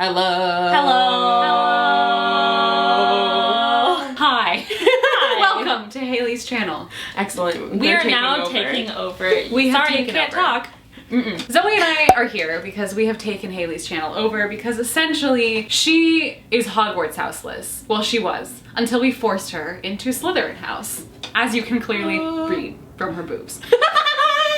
Hello. Hello. Hello. Hi. Hi. Welcome to Hailey's channel. Excellent. We are now taking over. We have Sorry, taken you can't over. talk. Zoe and I are here because we have taken Hailey's channel over because essentially she is Hogwarts houseless. Well, she was, until we forced her into Slytherin house, as you can clearly read from her boobs.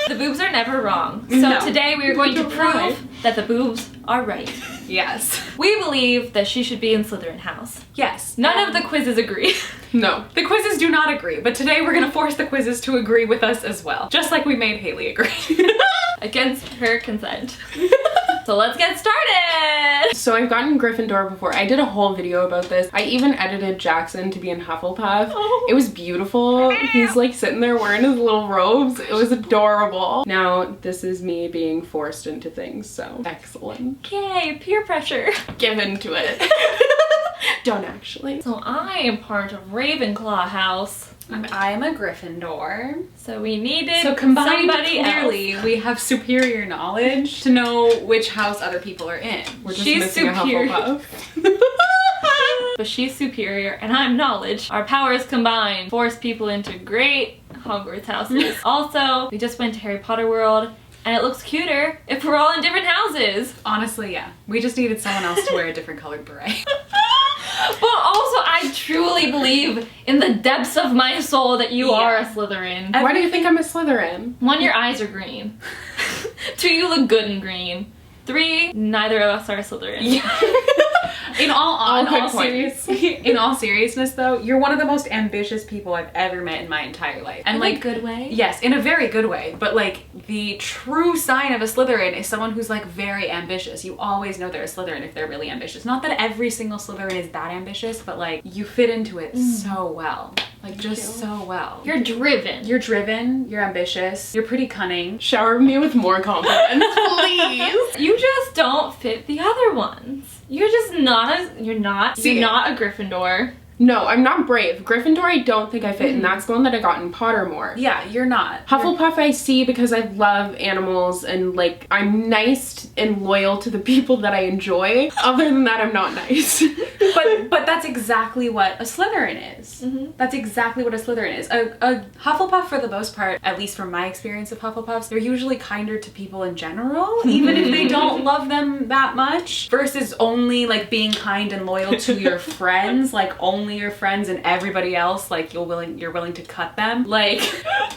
The boobs are never wrong. So No. today we are going to prove that the boobs are right. Yes. We believe that she should be in Slytherin house. Yes. None of the quizzes agree. No. The quizzes do not agree, but today we're gonna force the quizzes to agree with us as well. Just like we made Hailey agree. Against her consent. So let's get started! So I've gotten Gryffindor before. I did a whole video about this. I even edited Jackson to be in Hufflepuff. Oh. It was beautiful. He's like sitting there wearing his little robes. It was adorable. Now this is me being forced into things, so excellent. Yay, peer pressure. Give into it. Don't actually. So I am part of Ravenclaw house. And I am a Gryffindor. So we needed So combined, somebody clearly, else. we have superior knowledge to know which house other people are in. We're just She's missing superior. a Hufflepuff. But she's superior and I'm knowledge. Our powers combined force people into great Hogwarts houses. Also, we just went to Harry Potter World and it looks cuter if we're all in different houses. Honestly, yeah. We just needed someone else to wear a different colored beret. But also, I truly believe in the depths of my soul that you are a Slytherin. Why do you think I'm a Slytherin? 1, your eyes are green. 2, you look good in green. 3, neither of us are a Slytherin. In all good points. seriousness though, you're one of the most ambitious people I've ever met in my entire life. And In like a good way? Yes, in a very good way. But like the true sign of a Slytherin is someone who's like very ambitious. You always know they're a Slytherin if they're really ambitious. Not that every single Slytherin is that ambitious, but like you fit into it so well. Like just so well. You're driven. You're driven, you're ambitious, you're pretty cunning. Shower me with more confidence, please. You just don't fit the other ones. You're just not you're not a Gryffindor. No, I'm not brave. Gryffindor I don't think I fit, and that's the one that I got in Pottermore. Yeah, you're not. Hufflepuff I see because I love animals and like I'm nice and loyal to the people that I enjoy. Other than that, I'm not nice. But that's exactly what a Slytherin is. That's exactly what a Slytherin is. A Hufflepuff, for the most part, at least from my experience of Hufflepuffs, they're usually kinder to people in general, even if they don't love them that much, versus only like being kind and loyal to your friends, like only your friends and everybody else, like you're willing to cut them. Like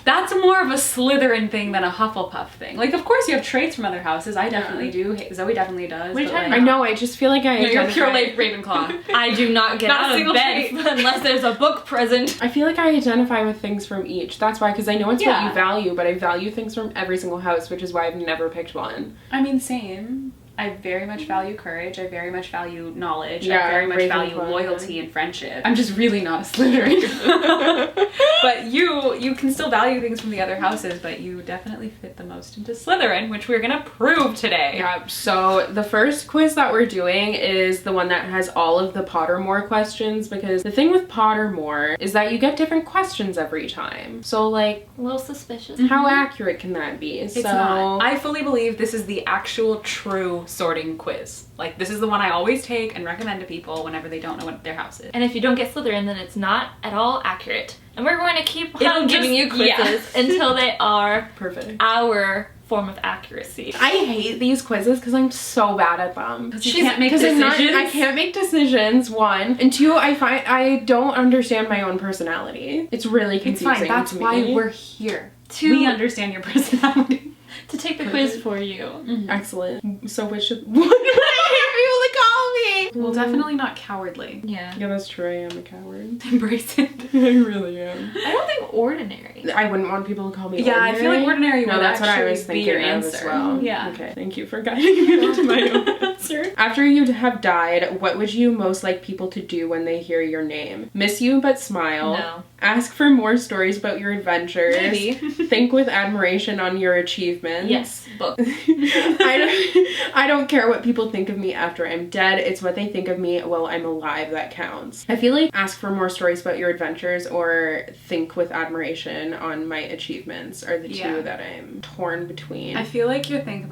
that's more of a Slytherin thing than a Hufflepuff thing. Like of course you have traits from other houses. I definitely do. Zoe definitely does. Which but, I like, I know, I just feel like I you're identify- pure Ravenclaw. I do not get Not a out of single bed trait. unless there's a book present. I feel like I identify with things from each. That's why, because I know it's what Yeah. you value, but I value things from every single house, which is why I've never picked one. I mean, same. I very much value courage. I very much value knowledge. Yeah, I very much value Ravenclaw. loyalty and friendship. I'm just really not a Slytherin. But you can still value things from the other houses, but you definitely fit the most into Slytherin, which we're gonna prove today. Yeah, so the first quiz that we're doing is the one that has all of the Pottermore questions, because the thing with Pottermore is that you get different questions every time. So like, A little suspicious. how accurate can that be? It's not. I fully believe this is the actual true sorting quiz. Like this is the one I always take and recommend to people whenever they don't know what their house is. And if you don't get Slytherin, then it's not at all accurate. And we're going to keep It'll on giving you just- quizzes until they are Perfect. our form of accuracy. I hate these quizzes because I'm so bad at them. You can't make Because decisions. I can't make decisions, 1. And 2, I don't understand my own personality. It's really It's confusing fine. That's to why me. we're here. To- We understand your personality. To take the quiz for you. Excellent. So what should what do I people to call me? Well, definitely not cowardly. Yeah. Yeah, that's true. I am a coward. Embrace it. I really am. I don't think ordinary. I wouldn't want people to call me Yeah, I feel like ordinary No, would that's what I actually was be thinking your of answer. as well. Yeah. Okay, thank you for guiding me into my own answer. After you have died, what would you most like people to do when they hear your name? Miss you but smile. No. Ask for more stories about your adventures. Maybe. Think with admiration on your achievements. Yes, book. I don't care what people think of me after I'm dead. It's what they think of me while I'm alive that counts. I feel like ask for more stories about your adventures or think with admiration on my achievements are the two that I'm torn between. I feel like you think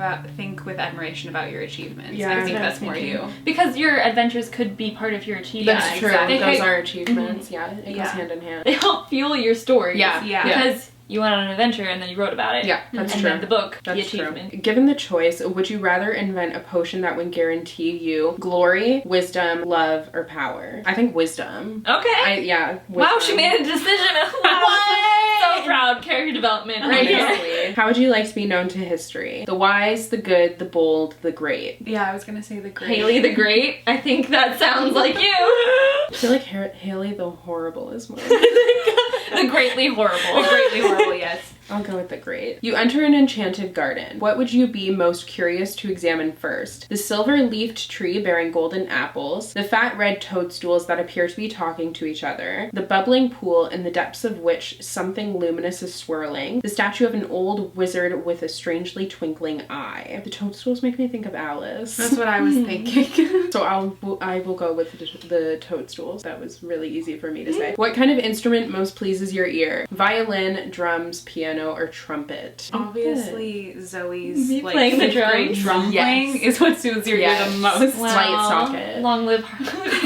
with admiration about your achievements. Yeah, I think that's more thinking. you. Because your adventures could be part of your achievements. That's true. exactly. Those are achievements. Yeah, it goes hand in hand. They help fuel your stories. Yeah. Because you went on an adventure and then you wrote about it. Yeah, that's and true. then the book, the That's achievement. true. Given the choice, would you rather invent a potion that would guarantee you glory, wisdom, love, or power? I think wisdom. Okay. Wisdom. Wow, she made a decision. Wow. So proud. Character development right here. Honestly. How would you like to be known to history? The wise, the good, the bold, the great. Yeah, I was gonna say the great. Hailey the Great. I think that sounds like you. I feel like Hailey the horrible is more. The greatly horrible. The greatly horrible, yes. I'll go with the great. You enter an enchanted garden. What would you be most curious to examine first? The silver-leafed tree bearing golden apples, the fat red toadstools that appear to be talking to each other, the bubbling pool in the depths of which something luminous is swirling, the statue of an old wizard with a strangely twinkling eye. The toadstools make me think of Alice. That's what I was thinking. So I will go with the toadstools. That was really easy for me to say. What kind of instrument most pleases your ear? Violin, drums, piano, or trumpet? Obviously, Zoe's Me like playing the fifth grade drums. drum Yes. playing is what soothes your ear the most. Wow. Light socket. Long live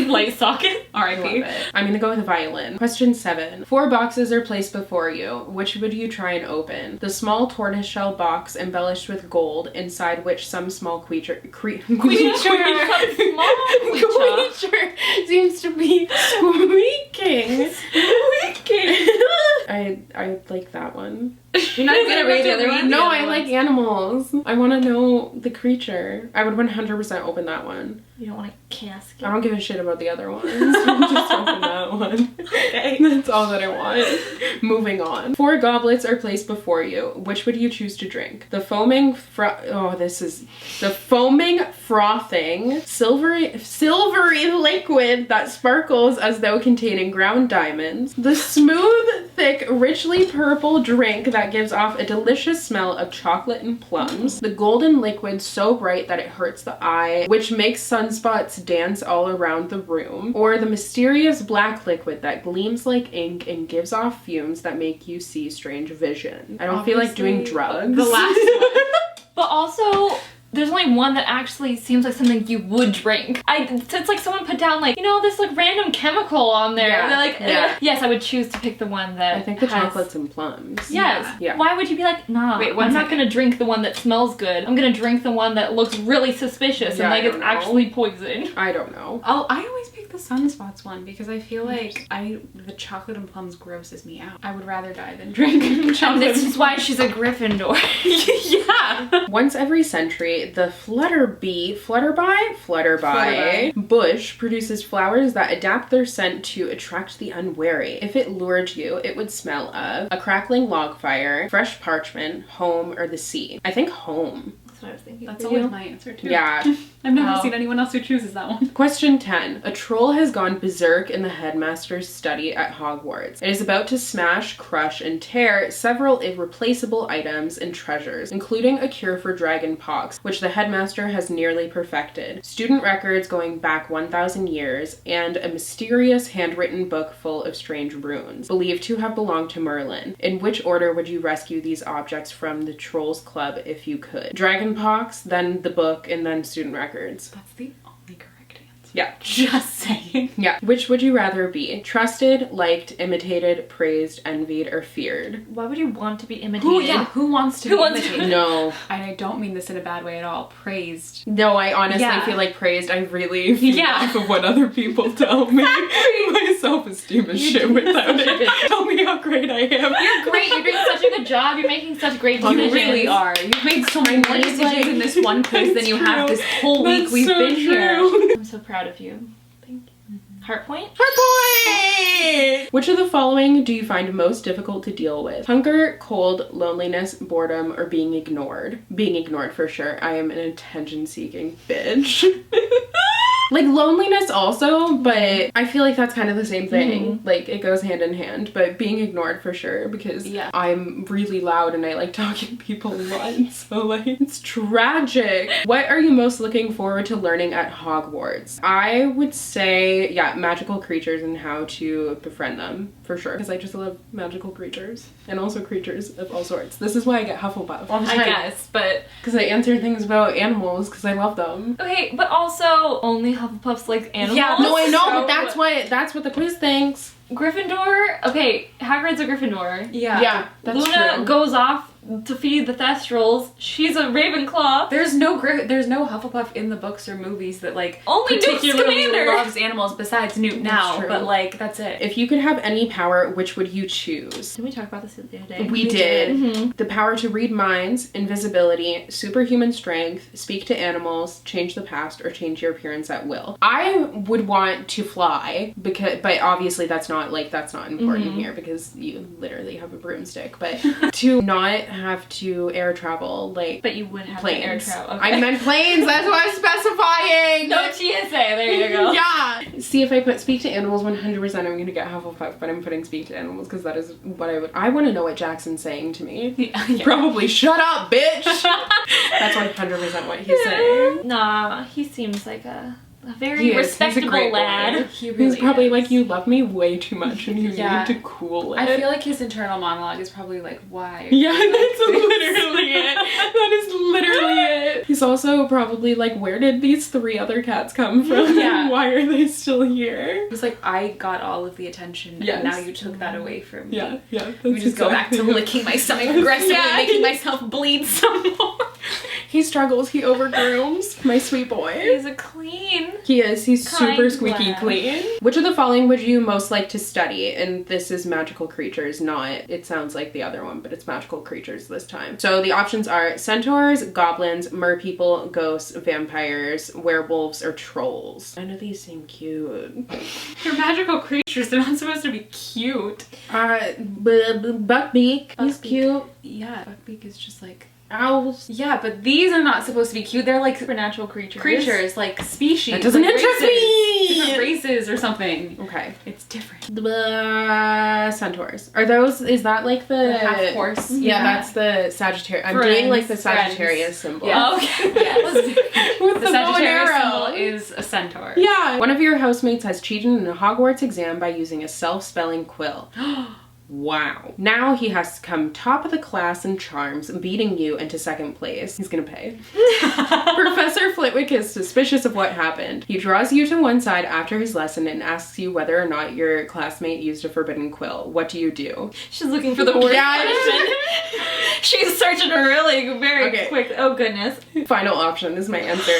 light socket. I love R.I.P. it. I'm gonna go with a violin. Question 7. 4 boxes are placed before you. Which would you try and open? The small tortoiseshell box embellished with gold, inside which some small creature seems to be squeaking. I like that one. You're not gonna read the other one? No, I like animals. I want to know the creature. I would 100% open that one. You don't want a casket. I don't give a shit about the other ones. Just open that one. Okay. That's all that I want. Moving on. 4 goblets are placed before you. Which would you choose to drink? The foaming frothing, silvery liquid that sparkles as though containing ground diamonds. The smooth, thick, richly purple drink that gives off a delicious smell of chocolate and plums. The golden liquid so bright that it hurts the eye, which makes sunspots dance all around the room. Or the mysterious black liquid that gleams like ink and gives off fumes that make you see strange vision. I don't feel like doing drugs. The last one. But also, there's only one that actually seems like something you would drink. It's like someone put down like, this like random chemical on there. Yeah. They're like, yes, I would choose to pick the one that I think the has- chocolates and plums. Yes. Yeah. Why would you be like, nah, Wait, I'm one not second. gonna drink the one that smells good. I'm gonna drink the one that looks really suspicious Yeah, and like I it's don't know. actually poison. I don't know. I always pick the sunspots one because I feel like the chocolate and plums grosses me out. I would rather die than drink And chocolate. this is why she's a Gryffindor. Yeah. Once every century, the flutterby bush produces flowers that adapt their scent to attract the unwary. If it lured you, it would smell of a crackling log fire, fresh parchment, home, or the sea. I think home. That's what I was thinking. That's for always you. my answer too. Yeah. I've never Wow. seen anyone else who chooses that one. Question 10. A troll has gone berserk in the headmaster's study at Hogwarts. It is about to smash, crush, and tear several irreplaceable items and treasures, including a cure for dragon pox, which the headmaster has nearly perfected, student records going back 1,000 years, and a mysterious handwritten book full of strange runes, believed to have belonged to Merlin. In which order would you rescue these objects from the Trolls Club if you could? Dragon pox, then the book, and then student records. That's the only correct answer. Yeah. Just saying. Yeah. Which would you rather be? Trusted, liked, imitated, praised, envied, or feared? Why would you want to be imitated? Who wants to Who be wants to- imitated? No. And I don't mean this in a bad way at all. Praised. No, I honestly Yeah. feel like praised. I really feel Yeah. off of what other people tell me. My self-esteem is shit without it. Tell me how great I am. You're great. You're doing such a good job. You're making such great You decisions. really are. You've made so many more need, decisions like- in this one quiz than you have true. this whole week That's we've so been here. true. I'm so proud of you. Thank you. Heart point? Point! Which of the following do you find most difficult to deal with? Hunger, cold, loneliness, boredom, or being ignored? Being ignored for sure. I am an attention-seeking bitch. Like loneliness also, but I feel like that's kind of the same thing. Like it goes hand in hand, but being ignored for sure because I'm really loud and I like talking to people a lot. So like it's tragic. What are you most looking forward to learning at Hogwarts? I would say, magical creatures and how to befriend them for sure. Because I just love magical creatures and also creatures of all sorts. This is why I get Hufflepuff all the time. I guess, but because I answer things about animals because I love them. Okay, but also only Hufflepuffs like animals. Yeah, no, I know, but that's what the quiz thinks. Gryffindor. Okay, Hagrid's a Gryffindor. Yeah, that's Luna true. goes off to feed the Thestrals. She's a Ravenclaw. there's no Hufflepuff in the books or movies that like Only Newt particularly Scamander loves animals besides Newt now, true. but like that's it. If you could have any power, which would you choose? Did we talk about this the other day? We did. The power to read minds, invisibility, superhuman strength, speak to animals, change the past, or change your appearance at will. I would want to fly but obviously that's not important here because you literally have a broomstick. But to not have to air travel, like But you would have planes. to air travel. Okay. I meant planes. That's what I'm specifying. No TSA. There you go. Yeah. See, if I put speak to animals, 100% I'm gonna get Hufflepuff, but I'm putting speak to animals because that is what I want to know what Jackson's saying to me. Yeah. Probably shut up, bitch. That's 100% what he's saying. Nah, he seems like a very He is. He's a respectable great boy. lad. He really He's probably is. like, you love me way too much and you Yeah. need to cool it. I feel like his internal monologue is probably like, why? Yeah, that's literally it. That is literally it. He's also probably like, where did these 3 other cats come from? Yeah. And why are they still here? He's like, I got all of the attention Yes. and now you took that away from me. Yeah. Let me just go back to exactly- licking my stomach aggressively, Yeah. making myself bleed some more. He struggles, he overgrooms. My sweet boy. He's a clean. He is. He's super Kind squeaky lad. clean. Which of the following would you most like to study? And this is magical creatures, not, it sounds like the other one, but it's magical creatures this time. So the options are centaurs, goblins, merpeople, ghosts, vampires, werewolves, or trolls. None of these seem cute. They're magical creatures, they're not supposed to be cute. Buckbeak. He's Buckbeak. cute. Yeah, Buckbeak is just like... Owls. Yeah, but these are not supposed to be cute. They're like Supernatural creatures. creatures, like species. That doesn't like interest races. me! Different races or something. Okay. It's different. Centaurs. Are those, is that like the half horse. Yeah, that's the Sagittarius. I'm Friends, doing like the friends. Sagittarius symbol. Yeah. Oh, okay. Yes. With The the bow and Sagittarius arrow. symbol is a centaur. Yeah. One of your housemates has cheated in a Hogwarts exam by using a self-spelling quill. Wow. Now he has to come top of the class in charms, beating you into second place. He's gonna pay. Professor Flitwick is suspicious of what happened. He draws you to one side after his lesson and asks you whether or not your classmate used a forbidden quill. What do you do? She's looking for the worst Yeah. question. She's searching really very Okay. quick. Oh goodness. Final option is my answer.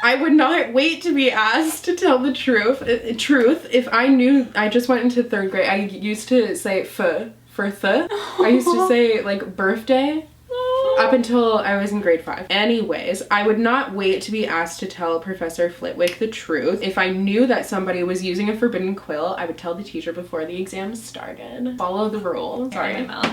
I would not wait to be asked to tell the truth. If I knew, I just went into 3rd grade. I used to say for th. I used to say like birthday up until I was in grade 5. Anyways, I would not wait to be asked to tell Professor Flitwick the truth. If I knew that somebody was using a forbidden quill, I would tell the teacher before the exam started. Follow the rules. Sorry, my mouth.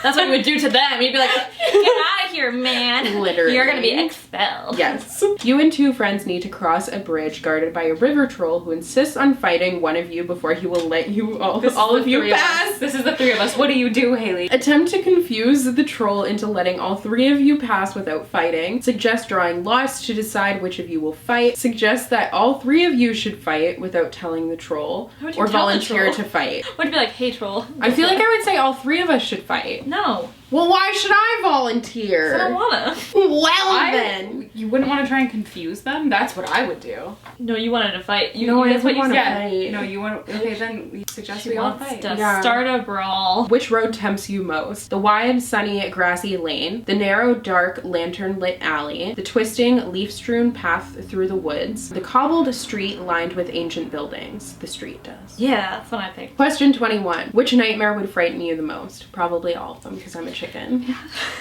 That's what you would do to them. You'd be like, get out of here, man. Literally. You're gonna be expelled. Yes. You and 2 friends need to cross a bridge guarded by a river troll who insists on fighting one of you before he will let you all of you pass. This is the 3 of us. What do you do, Hailey? Attempt to confuse the troll into letting all 3 of you pass without fighting. Suggest drawing lots to decide which of you will fight. Suggest that all 3 of you should fight without telling the troll. How would you Or tell the volunteer troll? to fight. Would be like, hey troll. I feel like I would say all 3 of us should fight. No. Well, why should I volunteer? I don't wanna. Well then. You wouldn't want to try and confuse them? That's what I would do. No, you wanted to fight. No, I that's what you wanna said. fight. No, you want to... Okay, then we suggest She we all wants fight. to Yeah. start a brawl. Which road tempts you most? The wide, sunny, grassy lane, the narrow, dark, lantern-lit alley, the twisting, leaf-strewn path through the woods, the cobbled street lined with ancient buildings. The street does. Yeah, that's what I picked. Question 21. Which nightmare would frighten you the most? Probably all of them, because I'm a chicken.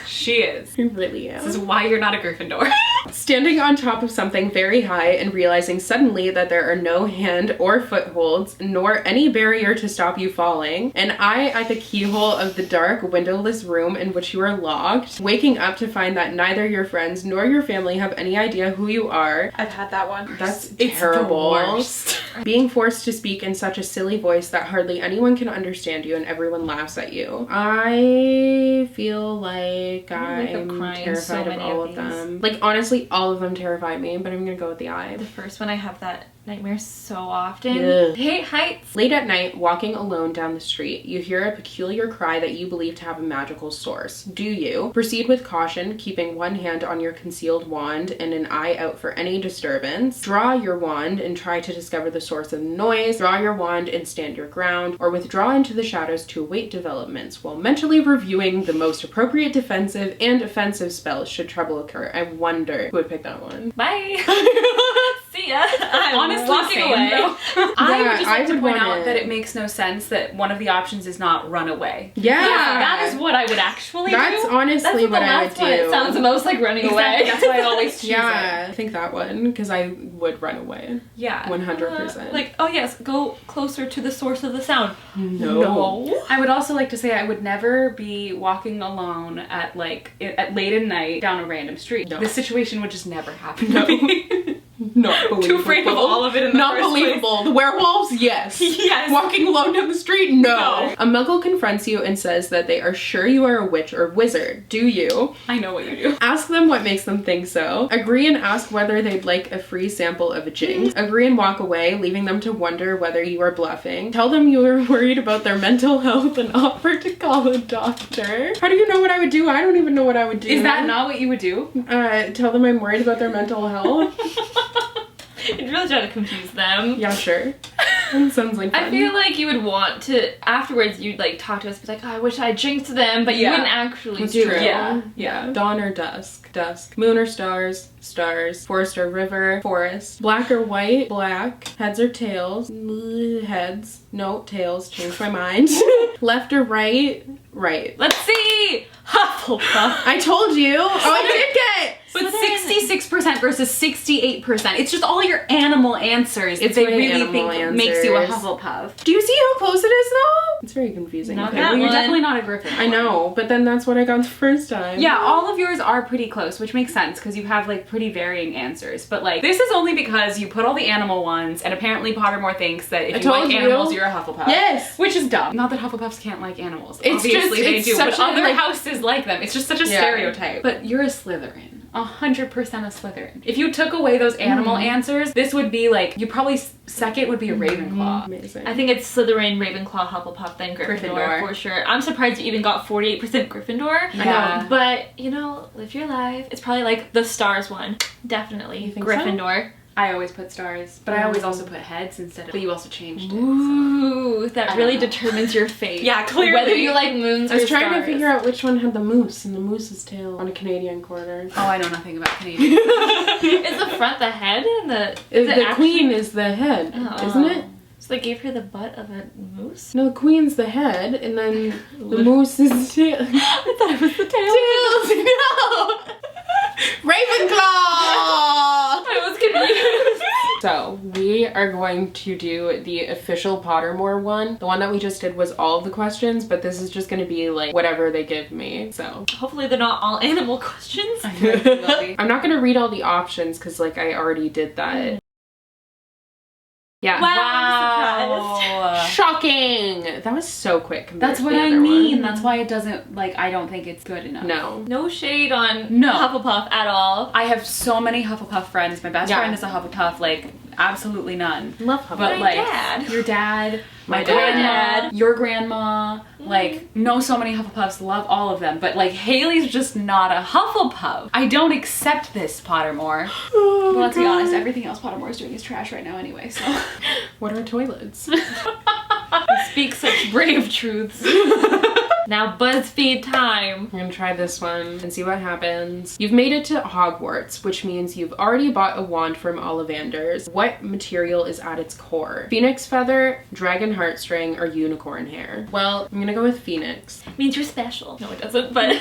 She is. You really am. This is why you're not a Gryffindor. Standing on top of something very high and realizing suddenly that there are no hand or footholds, nor any barrier to stop you falling. An eye at the keyhole of the dark, windowless room in which you are locked. Waking up to find that neither your friends nor your family have any idea who you are. I've had that one. That's It's terrible. the worst. Being forced to speak in such a silly voice that hardly anyone can understand you and everyone laughs at you. I feel like I'm terrified of all of them. Like, honestly, all of them terrify me, but I'm gonna go with the eye. The first one, I have that nightmare so often. Ugh. Hate heights. Late at night, walking alone down the street, you hear a peculiar cry that you believe to have a magical source. Do you? Proceed with caution, keeping one hand on your concealed wand and an eye out for any disturbance. Draw your wand and try to discover the source of the noise. Draw your wand and stand your ground, or withdraw into the shadows to await developments while mentally reviewing the most appropriate defensive and offensive spells should trouble occur. I wonder who would pick that one. Bye. See ya. I'm Honestly, walking same, away. though. I would just I like to would point want out it. that it makes no sense that one of the options is not run away. Yeah, That is what I would actually that's do. honestly That's what the I would last one. It do. sounds the most like running Exactly. away. That's why I always choose Yeah, I think that one, because I would run away. Yeah. 100%. Like, oh yes, go closer to the source of the sound. No. I would also like to say I would never be walking alone at late at night down a random street. No. This situation would just never happen No. to me. Not believable. Too afraid of all of it in the Not first place. believable. The werewolves, yes. Yes. Walking alone down the street, no. No. A muggle confronts you and says that they are sure you are a witch or wizard. Do you? I know what you do. Ask them what makes them think so. Agree and ask whether they'd like a free sample of a jinx. Agree and walk away, leaving them to wonder whether you are bluffing. Tell them you are worried about their mental health and offer to call a doctor. How do you know what I would do? I don't even know what I would do. Is that not what you would do? Tell them I'm worried about their mental health. You'd really try to confuse them. Yeah, sure. That sounds like fun. I feel like you would want to, afterwards you'd like talk to us, be like, oh, I wish I jinxed them, but you Yeah. wouldn't actually That's do true. it. Yeah. Dawn or dusk? Dusk. Moon or stars? Stars. Forest or river? Forest. Black or white? Black. Heads or tails? Heads. No, tails. Changed my mind. Left or right? Right. Let's see! Hufflepuff. I told you. Oh, I did get. But 66% versus 68%. It's just all your animal answers. It's They my really animal think makes you a answers. Hufflepuff. Do you see how close it is though? It's very confusing. Not Okay, that Well, you're one. definitely not a Gryffindor. I know, but then that's what I got the first time. Yeah, all of yours are pretty close, which makes sense because you have like pretty varying answers. But like, this is only because you put all the animal ones, and apparently Pottermore thinks that if I you like told you. animals, you're a Hufflepuff. Yes. Which is dumb. Not that Hufflepuffs can't like animals. It's Obviously just- they it's do, but such a, other like- houses like them. It's just such a Yeah. stereotype. But you're a Slytherin. 100% a Slytherin. If you took away those animal answers, this would be like, you probably second would be a Ravenclaw. Amazing. I think it's Slytherin, Ravenclaw, Hufflepuff, then Gryffindor, Gryffindor. for sure. I'm surprised you even got 48% Gryffindor. Yeah. But, you know, live your life. It's probably like the stars one. Definitely. You think so? Gryffindor. I always put stars, but I always also put heads instead of, but you also changed it. So. Ooh, that I really don't know. determines your fate. Yeah, clearly. Whether you like moons I was or trying stars. to figure out which one had the moose and the moose's tail on a Canadian quarter. Oh, I know nothing about Canadian. Is the front the head and the... is it The actually- queen is the head, Oh. isn't it? So they gave her the butt of a moose? No, the queen's the head, and then the moose is the tail. I thought it was the tail. Tails! No! Ravenclaw! I was confused. So, we are going to do the official Pottermore one. The one that we just did was all of the questions, but this is just going to be like whatever they give me, so. Hopefully they're not all animal questions. I'm not going to read all the options because like I already did that. Yeah. Wow, I'm surprised. Shocking! That was so quick compared That's to what the I other mean. one. That's why it doesn't, like, I don't think it's good enough. No. No shade on No. Hufflepuff at all. I have so many Hufflepuff friends. My best Yeah. friend is a Hufflepuff, like, absolutely none. Love Hufflepuff. But, My like, dad. your dad, my My grandma, dad. your grandma, like, know so many Hufflepuffs, love all of them. But, like, Hailey's just not a Hufflepuff. I don't accept this, Pottermore. Oh, Well, let's be God. honest, everything else Pottermore is doing is trash right now anyway, so. What are toilets? You speak such brave truths. Now BuzzFeed time. I'm gonna try this one and see what happens. You've made it to Hogwarts, which means you've already bought a wand from Ollivander's. What material is at its core? Phoenix feather, dragon heartstring, or unicorn hair? Well, I'm gonna go with phoenix. Means you're special. No, it doesn't, but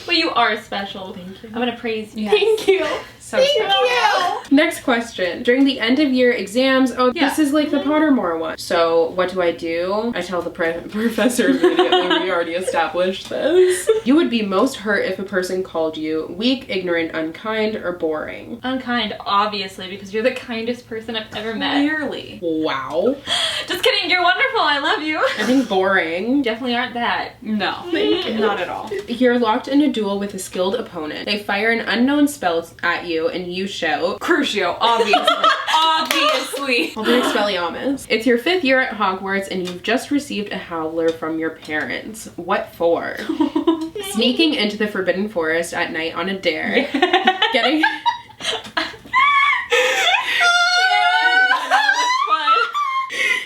well, you are special. Thank you. I'm gonna praise you. Yes. Thank you. So special. Next question. During the end of year exams, this is like the Pottermore one. So what do? I tell the professor immediately. We already established this. You would be most hurt if a person called you weak, ignorant, unkind, or boring. Unkind, obviously, because you're the kindest person I've ever met. Clearly. Wow. Just kidding, you're wonderful, I love you. I think boring. Definitely aren't that. No. Not at all. You're locked in a duel with a skilled opponent. They fire an unknown spell at you and you shout, Crucio, obviously. Obviously. I'll be Expelliarmus. It's your 5th year at Hogwarts and you've just received a howler from your parents. What for? Sneaking into the Forbidden Forest at night on a dare. Getting...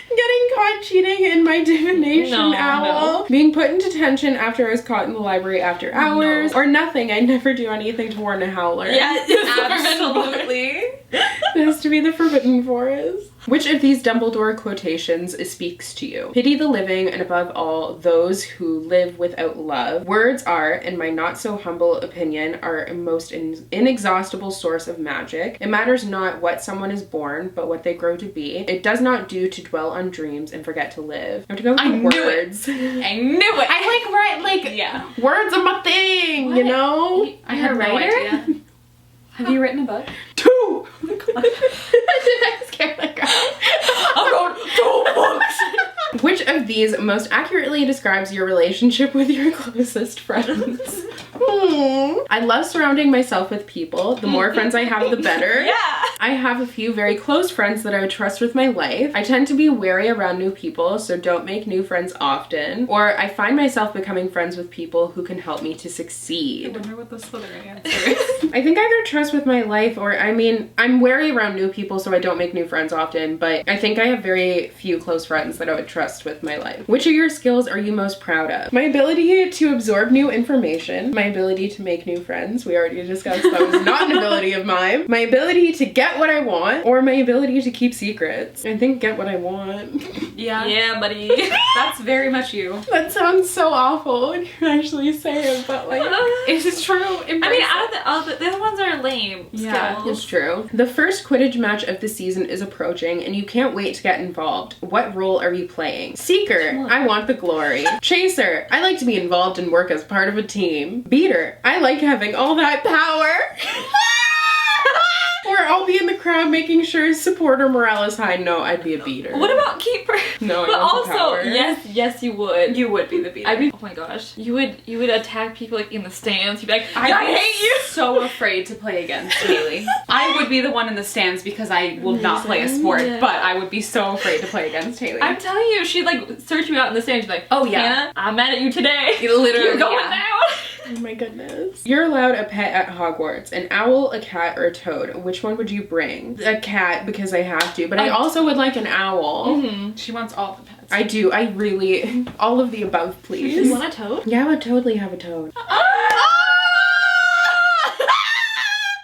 Getting caught cheating in my divination owl. Being put into detention after I was caught in the library after hours. Or nothing. I never do anything to warn a howler. Yes, absolutely. It has to be the Forbidden Forest. Which of these Dumbledore quotations speaks to you? Pity the living, and above all, those who live without love. Words are, in my not so humble opinion, our most inexhaustible source of magic. It matters not what someone is born, but what they grow to be. It does not do to dwell on dreams and forget to live. I have to go with the words. I knew it. I words are my thing, What? you know? I had no idea. Have you written a book? 2! Oh my god. I scared that guy. I wrote 2 books. Which of these most accurately describes your relationship with your closest friends? I love surrounding myself with people. The more friends I have, the better. Yeah. I have a few very close friends that I would trust with my life. I tend to be wary around new people, so don't make new friends often. Or I find myself becoming friends with people who can help me to I succeed. wonder what the Slytherin answer is. I think either trust with my life or, I mean, I'm wary around new people, so I don't make new friends often, but I think I have very few close friends that I would trust with my life. Which of your skills are you most proud of? My ability to absorb new information, my ability to make new friends, we already discussed that was not an ability of mine, my ability to get what I want, or my ability to keep secrets. I think get what I want. Yeah. Yeah, buddy. That's very much you. That sounds so awful when you actually say it, but like, it's true. I mean, out of the other ones are lame. Yeah, skills. It's true. The first Quidditch match of the season is approaching and you can't wait to get involved. What role are you playing? Seeker, I want the glory. Chaser, I like to be involved and work as part of a team. Beater, I like having all that power. Or I'll be in the crowd making sure supporter morale is high. No, I'd be a beater. What about keeper? No, I but want the also, power. yes, you would. You would be the beater. I'd be. Oh my gosh, you would attack people like in the stands. You'd be like, I hate you. so afraid to play against Hailey. I would be the one in the stands because I will not play a sport, Yeah. but I would be so afraid to play against Hailey. I'm telling you, she'd like search you out in the stands. She'd be like, Oh, yeah. Hannah, I'm mad at you today. Literally, You're going yeah. down. Oh my goodness. You're allowed a pet at Hogwarts. An owl, a cat, or a toad. Which one would you bring? A cat because I have to, but I also would like an owl. She wants all the pets. I do. I really... All of the above, please. You want a toad? Yeah, I would totally have a toad.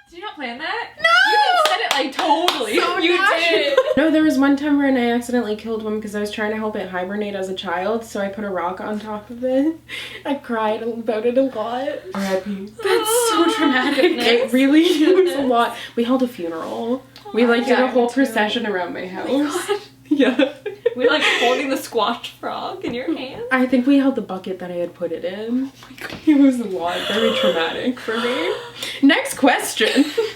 Did you not plan that? No! You said it like totally. So you natural. did. No, there was one time when I accidentally killed one because I was trying to help it hibernate as a child, so I put a rock on top of it. I cried about it a lot. R.I.P. That's so dramatic. It really was a lot. We held a funeral. We like did yeah, a whole me too. procession around my house. Yeah. We like holding the squashed frog in your hand. I think we held the bucket that I had put it in. Oh my God. It was a lot. Very traumatic for me. Next question.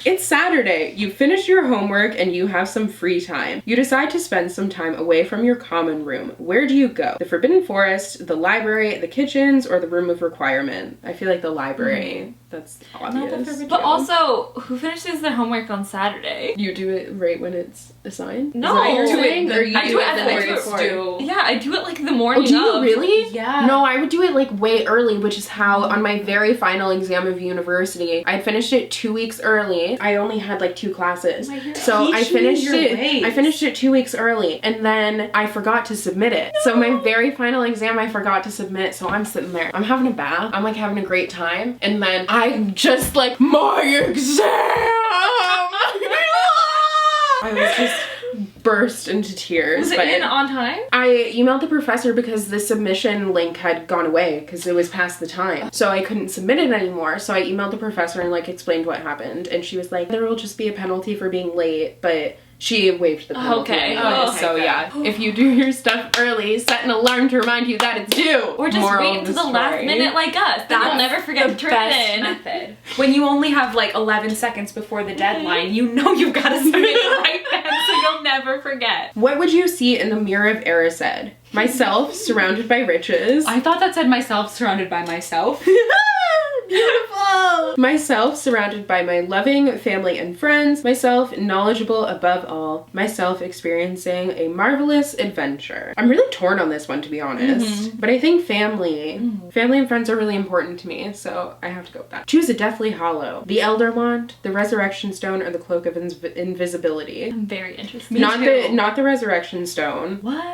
It's Saturday. You finished your homework and you have some free time. You decide to spend some time away from your common room. Where do you go? The Forbidden Forest, the library, the kitchens, or the room of requirement? I feel like the library. That's Not that obvious. big of a But deal. also, who finishes their homework on Saturday? You do it right when it's assigned? No. Is that what you're Do it saying? Or you I do it the the night night before? do. Yeah, I do it like the morning Oh, do you of. really? Yeah. No, I would do it like way early, which is how on my very final exam of university, I finished it 2 weeks early. I only had like 2 classes. Oh my God. So I Teach me finished your it. ways. I finished it 2 weeks early, and then I forgot to submit it. So my very final exam, I forgot to submit. So I'm sitting there, I'm having a bath, I'm like having a great time, and then I'm just like, my exam. I was just burst into tears. Was it but in on time? I emailed the professor because the submission link had gone away because it was past the time. So I couldn't submit it anymore. So I emailed the professor and like explained what happened. And she was like, there will just be a penalty for being late, but she waived the penalty. Okay. anyway. Oh, okay, so good. yeah, if you do your stuff early, set an alarm to remind you that it's due. Or just Moral wait of until the last story. minute like us. Then you'll That's never forget the to turn best it in. method. When you only have like 11 seconds before the deadline, you know you've got to submit it right then, so you'll never forget. What would you see in the mirror of Erised? Myself, surrounded by riches. I thought that said myself surrounded by myself. Beautiful! Myself, surrounded by my loving family and friends. Myself, knowledgeable above all. Myself, experiencing a marvelous adventure. I'm really torn on this one, to be honest. But I think family and friends are really important to me, so I have to go with that. Choose a Deathly Hollow. The Elder Wand, the Resurrection Stone, or the Cloak of Invisibility. I'm very interested. Not the Resurrection Stone. What?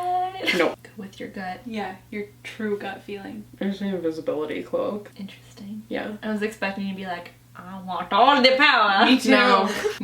No. Go with your gut. Yeah, your true gut feeling. There's an invisibility cloak. Interesting. Yeah. I was expecting you to be like, I want all the power. Me too. No. That's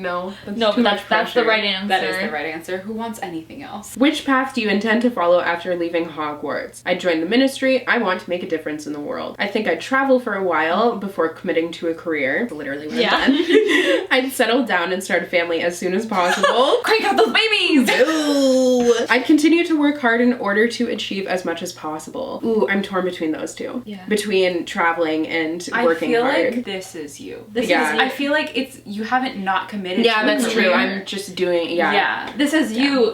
No, too but much that's the pressure. right answer. That is the right answer. Who wants anything else? Which path do you intend to follow after leaving Hogwarts? I'd join the ministry. I want to make a difference in the world. I think I'd travel for a while before committing to a career. That's literally what Yeah. I've done. I'd settle down and start a family as soon as possible. Crank out those babies! Ooh. I'd continue to work hard in order to achieve as much as possible. Ooh, I'm torn between those two. Yeah. Between traveling and I working feel hard. like this is you. This Yeah. is I feel like you haven't not committed Yeah, to that's a true. career. I'm just doing, yeah. This is you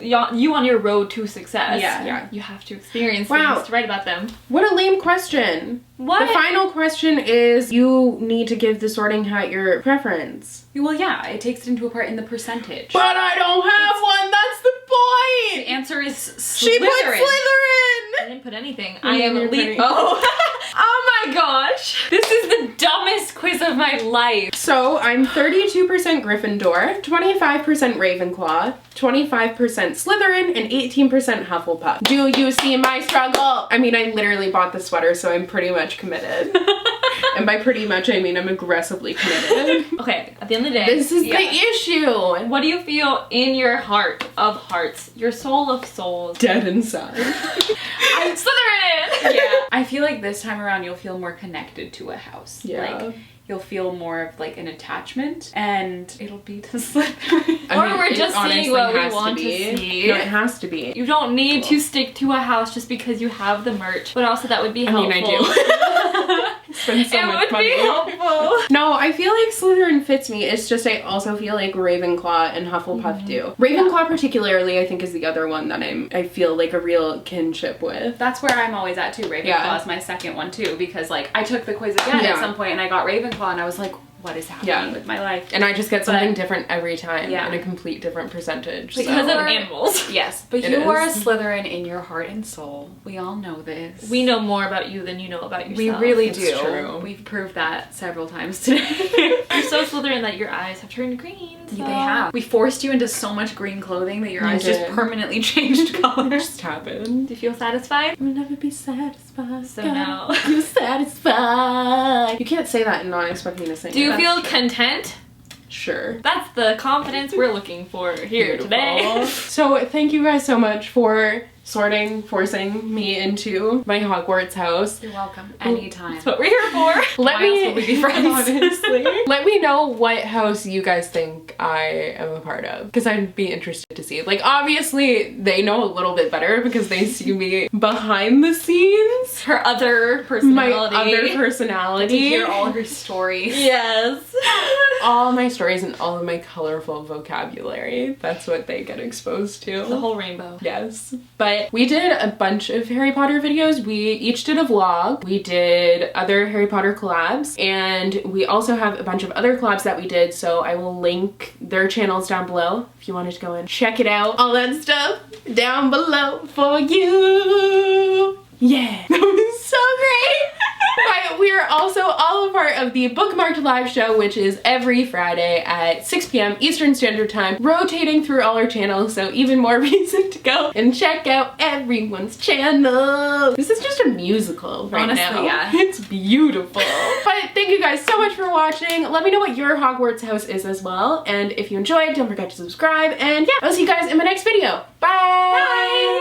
on your road to success. Yeah. Yeah. You have to experience Wow. things to write about them. What a lame question. What? The final question is, you need to give the Sorting Hat your preference. Well, yeah, it takes it into a part in the percentage. But I don't have one, that's the The point! answer is Slytherin. She put I Slytherin! didn't put anything. Yeah, I am you're elite. putting- Oh. Oh my gosh. This is the dumbest quiz of my life. So I'm 32% Gryffindor, 25% Ravenclaw, 25% Slytherin, and 18% Hufflepuff. Do you see my struggle? I mean, I literally bought the sweater, so I'm pretty much committed. And by pretty much, I mean I'm aggressively committed. Okay, at the end of the day, This is the issue. what do you feel in your heart of hearts? Your soul of souls. Dead inside. I'm Slytherin! Yeah. I feel like this time around you'll feel more connected to a house. Yeah. Like, you'll feel more of like an attachment, and it'll be to Slytherin. I Or mean, we're it just honestly seeing what we has want to be. see. No, it has to be. You don't need to stick to a house just because you have the merch, but also that would be I helpful. mean, I do. Spend so it much would money. be helpful. No, I feel like Slytherin fits me. It's just I also feel like Ravenclaw and Hufflepuff do. Ravenclaw particularly, I think, is the other one that I feel like a real kinship with. That's where I'm always at too. Ravenclaw Yeah. is my second one too, because like I took the quiz again Yeah. at some point and I got Ravenclaw and I was like, what is happening Yeah. with my life? And I just get something But- different every time Yeah. in a complete different percentage. Because so. of animals. Yes, but It you are a is. Slytherin in your heart and soul. We all know this. We know more about you than you know about yourself. We really It's do. true. We've proved that several times today. You're so Slytherin that your eyes have turned green. So. They have. We forced you into so much green clothing that your You eyes just did. permanently changed colors. Just happened. Do you feel satisfied? I'll never be satisfied. So now. You're satisfied. You can't say that and not expect me to sing Do you it. feel content? Sure. That's the confidence we're looking for here today. Beautiful. So thank you guys so much for forcing me into my Hogwarts house. You're welcome. Anytime. That's what we're here for. Let Why me else would we be friends? honestly. Let me know what house you guys think I am a part of, because I'd be interested to see. Like, obviously they know a little bit better because they see me behind the scenes. Her other My personality. other To personality. hear all her stories. Yes. all my stories and all of my colorful vocabulary. That's what they get exposed to. The whole rainbow. Yes. But we did a bunch of Harry Potter videos. We each did a vlog. We did other Harry Potter collabs, and we also have a bunch of other collabs that we did, so I will link their channels down below if you wanted to go and check it out. All that stuff down below for you. Yeah. That was so great. But we are also all a part of the Bookmarked live show, which is every Friday at 6 p.m. Eastern Standard Time, rotating through all our channels, so even more reason to go and check out everyone's channel. This is just a musical right Honestly, now. yeah. It's beautiful. But thank you guys so much for watching. Let me know what your Hogwarts house is as well, and if you enjoyed, don't forget to subscribe, and yeah, I'll see you guys in my next video. Bye! Bye!